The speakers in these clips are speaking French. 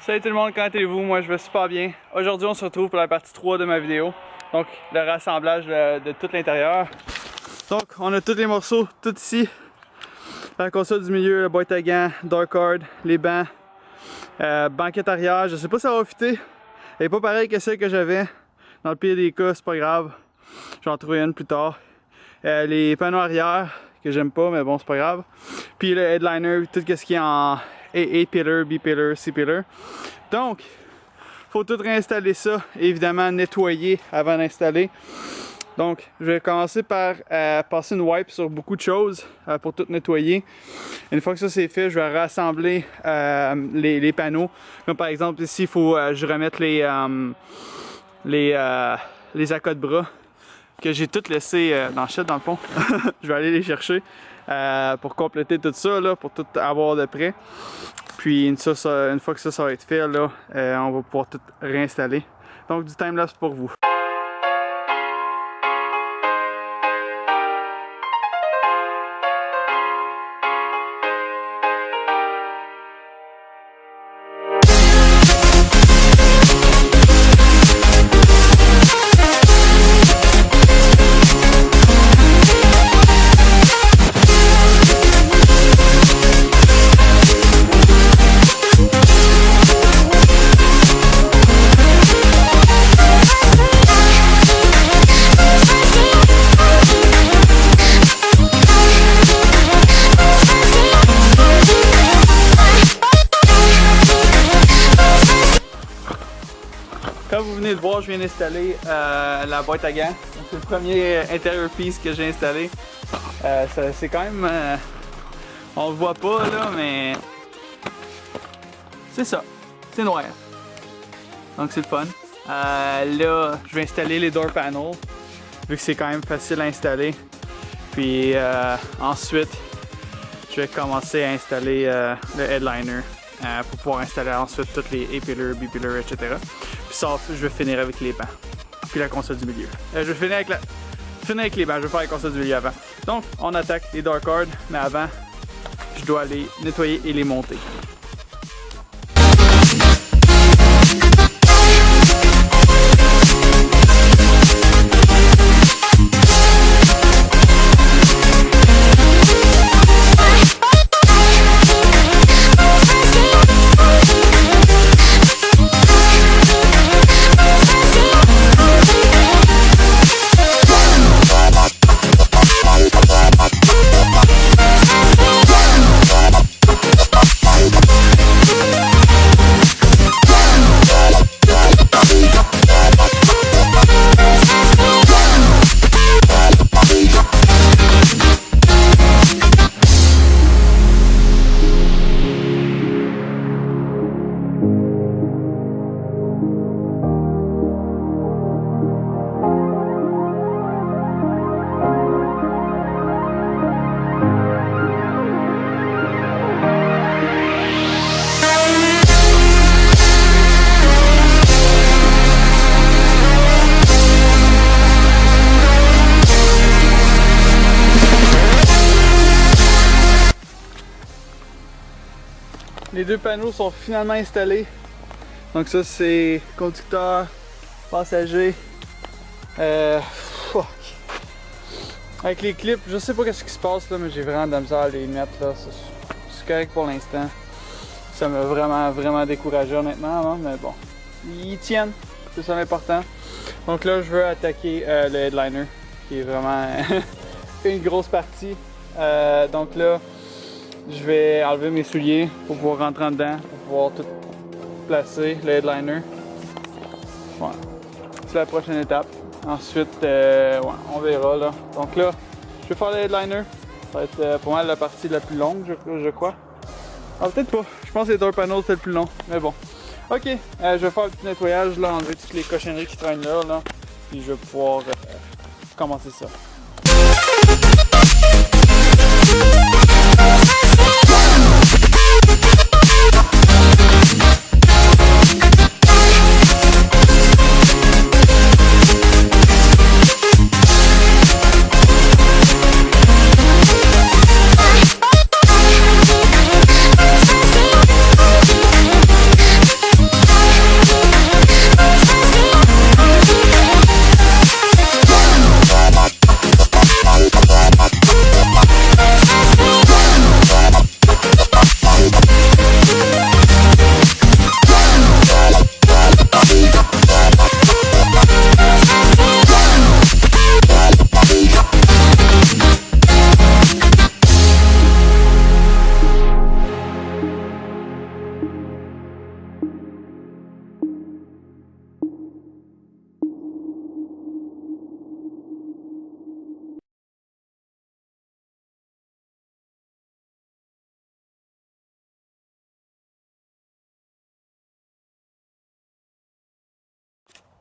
Salut tout le monde, comment allez-vous? Moi je vais super bien. Aujourd'hui on se retrouve pour la partie 3 de ma vidéo. Donc le rassemblage de tout l'intérieur. Donc on a tous les morceaux, tout ici. La console du milieu, la boîte à gants, dartcard, les bancs, banquette arrière. Je sais pas si ça va fitter. Elle est pas pareille que celle que j'avais. Dans le pire des cas, c'est pas grave. J'en trouverai une plus tard. Les panneaux arrière, que j'aime pas, mais bon, c'est pas grave. Puis le headliner, tout ce qui est en A-pillar, B-pillar, C-pillar. Donc, faut tout réinstaller ça, évidemment nettoyer avant d'installer. Donc, je vais commencer par passer une wipe sur beaucoup de choses pour tout nettoyer. Une fois que ça c'est fait, je vais rassembler les panneaux. Comme par exemple ici, il faut que je remette les accots-bras que j'ai toutes laissés dans le shed dans le fond. Je vais aller les chercher pour compléter tout ça, là, pour tout avoir de près. Puis une fois que ça va être fait, là, on va pouvoir tout réinstaller. Donc du timelapse pour vous. Comme vous venez de voir, je viens d'installer la boîte à gants. C'est le premier interior piece que j'ai installé. C'est quand même... on le voit pas là, mais... c'est ça. C'est noir. Donc c'est le fun. Là, je vais installer les door panels, vu que c'est quand même facile à installer. Puis ensuite, je vais commencer à installer le headliner. Pour pouvoir installer ensuite toutes les A-pillars, B-pillars, etc. Puis ça, je vais finir avec les bancs. Puis la console du milieu. Je vais finir avec les bancs, je vais faire la console du milieu avant. Donc, on attaque les dartcards, mais avant, je dois les nettoyer et les monter. Les deux panneaux sont finalement installés. Donc ça c'est conducteur, passager. Avec les clips, je sais pas qu'est-ce qui se passe là, mais j'ai vraiment de la misère à les mettre là. C'est correct pour l'instant. Ça m'a vraiment découragé honnêtement, hein, mais bon. Ils tiennent, c'est ça l'important. Donc là je veux attaquer le headliner, qui est vraiment une grosse partie. Donc là, je vais enlever mes souliers pour pouvoir rentrer en dedans, pour pouvoir tout placer, le headliner. Ouais. C'est la prochaine étape. Ensuite, ouais, on verra là. Donc là, je vais faire le headliner. Ça va être pour moi la partie la plus longue, je crois. Ah, peut-être pas. Je pense que les door panels c'est le plus long, mais bon. Ok, je vais faire un petit nettoyage, là, enlever toutes les cochonneries qui traînent là. Puis je vais pouvoir commencer ça.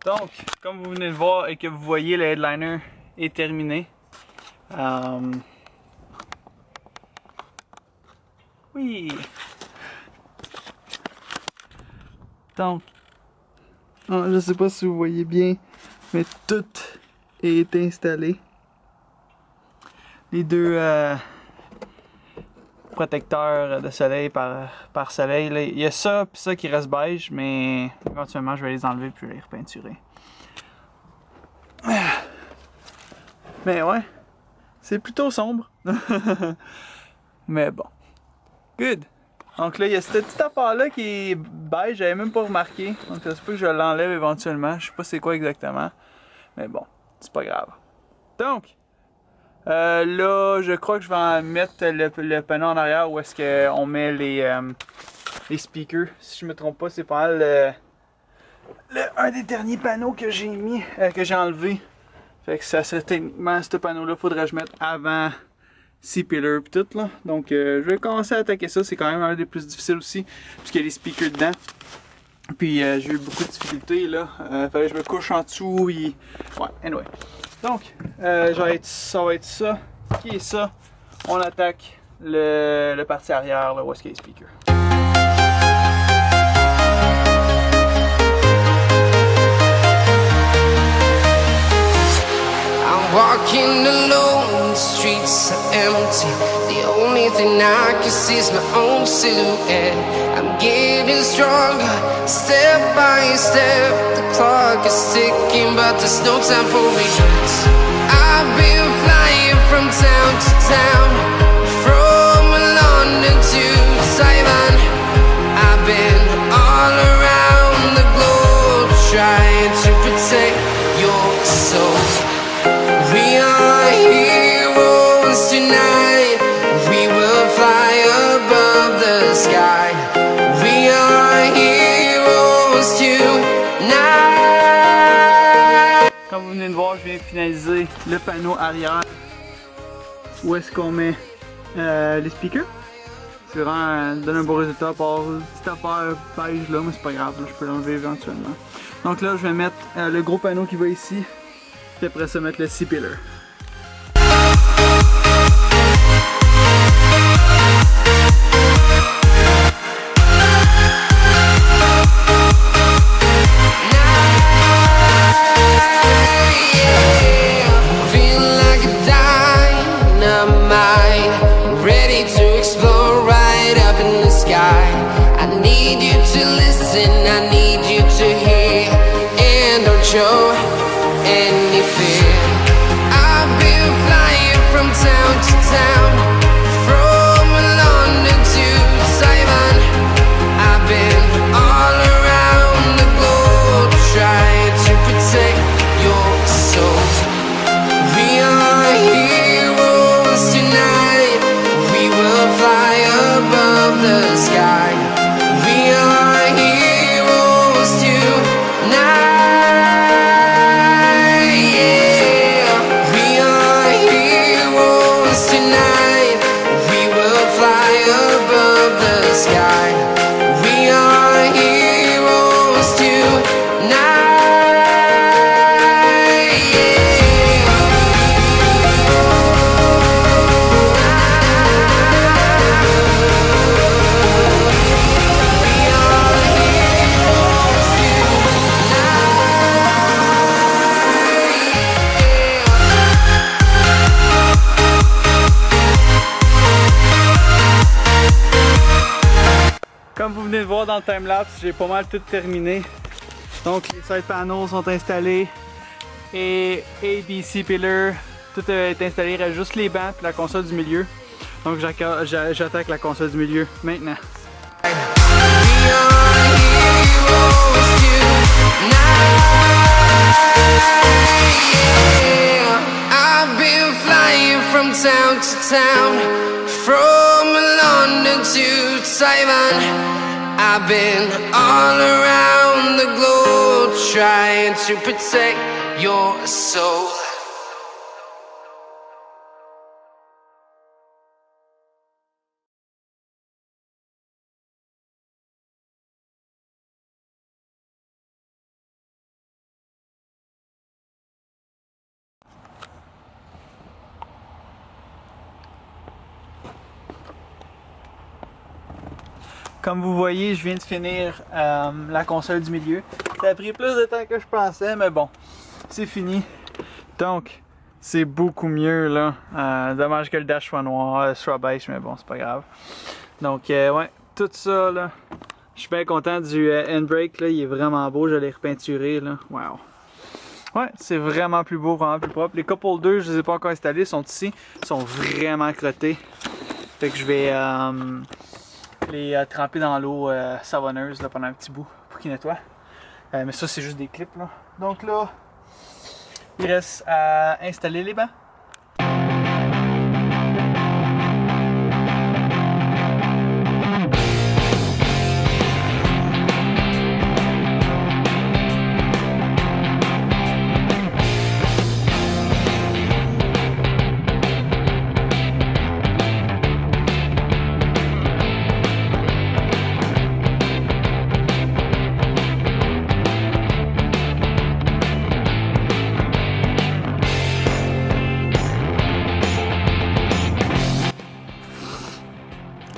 Donc, comme vous venez de voir et que vous voyez, le headliner est terminé. Oui! Donc, je sais pas si vous voyez bien, mais tout est installé. Les deux protecteurs de soleil par soleil, là, il y a ça puis ça qui reste beige, mais éventuellement je vais les enlever puis les repeinturer. Mais ouais, c'est plutôt sombre. Mais bon. Good! Donc là, il y a cette petite affaire-là qui est beige, j'avais même pas remarqué. Donc ça se peut que je l'enlève éventuellement. Je sais pas c'est quoi exactement. Mais bon, c'est pas grave. Donc, là, je crois que je vais en mettre le panneau en arrière où est-ce qu'on met les speakers. Si je me trompe pas, c'est pas mal un des derniers panneaux que j'ai mis, que j'ai enlevé. Fait que ça serait techniquement ce panneau-là, faudrait que je mette avant C-Pillar pis tout là. Donc je vais commencer à attaquer ça, c'est quand même un des plus difficiles aussi, puisqu'il y a les speakers dedans. Puis j'ai eu beaucoup de difficultés là. Fallait que je me couche en dessous et... Ouais, anyway. Donc, ça va être ça. Qui est ça? On attaque le parti arrière, là, où est-ce qu'il y a les speakers. Walking alone, the streets are empty. The only thing I can see is my own silhouette. I'm getting stronger, step by step. The clock is ticking, but there's no time for regrets. I've been flying from town to town, from London to Taiwan. I've been all around the globe, trying to protect your soul. We are heroes tonight. We will fly above the sky. We are heroes tonight. Comme vous venez de voir, je viens de finaliser le panneau arrière où est-ce qu'on met les speakers. C'est vraiment donne un beau résultat par une petite affaire beige là, mais c'est pas grave, là, je peux l'enlever éventuellement. Donc là, je vais mettre le gros panneau qui va ici. Puis après ça, mettre le C-Pillar. Any fear. I've been flying from town to town, from London to Taiwan. I've been all around the globe, trying to protect your soul. We are heroes tonight. We will fly above the sky. We are heroes tonight. Comme vous venez de voir dans le timelapse, j'ai pas mal tout terminé. Donc les side panels sont installés et ABC Pillar, tout est installé, il reste juste les bancs et la console du milieu. Donc j'attaque la console du milieu maintenant. I've been flying from town to town, from London to Taiwan. I've been all around the globe, trying to protect your soul. Comme vous voyez, je viens de finir la console du milieu. Ça a pris plus de temps que je pensais, mais bon, c'est fini. Donc, c'est beaucoup mieux là. Dommage que le dash soit noir, soit beige, mais bon, c'est pas grave. Donc, ouais, tout ça là. Je suis bien content du handbrake là, il est vraiment beau, je l'ai repeinturé là. Wow! Ouais, c'est vraiment plus beau, vraiment plus propre. Les couple 2, je les ai pas encore installés, sont ici. Ils sont vraiment crottés. Fait que je vais les tremper dans l'eau savonneuse là, pendant un petit bout pour qu'ils nettoient. Mais ça, c'est juste des clips là. Donc là, il reste à installer les bancs.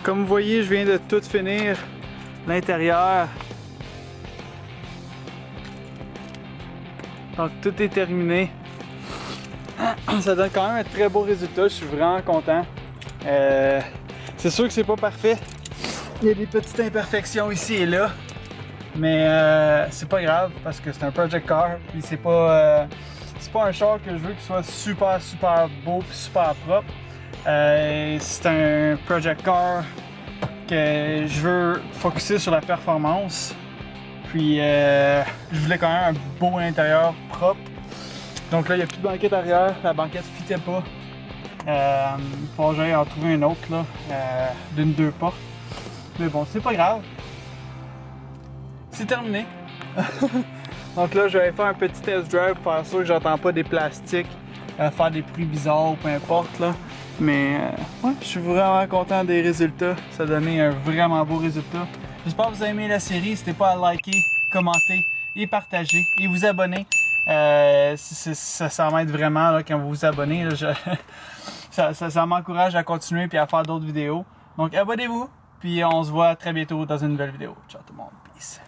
Comme vous voyez, je viens de tout finir l'intérieur. Donc tout est terminé. Ça donne quand même un très beau résultat, je suis vraiment content. C'est sûr que c'est pas parfait. Il y a des petites imperfections ici et là. Mais c'est pas grave parce que c'est un project car. Puis c'est pas un char que je veux qu'il soit super beau et super propre. C'est un project car que je veux focusser sur la performance. Puis je voulais quand même un beau intérieur propre. Donc là, il n'y a plus de banquette arrière, la banquette ne fitait pas. Il faut que j'aille en trouver une autre là, d'une 2 portes. Mais bon, c'est pas grave. C'est terminé. Donc là, je vais faire un petit test drive pour faire sûr que j'entends pas des plastiques, faire des bruits bizarres ou peu importe là. Mais ouais, je suis vraiment content des résultats. Ça a donné un vraiment beau résultat. J'espère que vous avez aimé la série. N'hésitez pas à liker, commenter et partager et vous abonner. Ça m'aide vraiment là, quand vous vous abonnez. Là, ça m'encourage à continuer et à faire d'autres vidéos. Donc abonnez-vous. Puis on se voit très bientôt dans une nouvelle vidéo. Ciao tout le monde. Peace.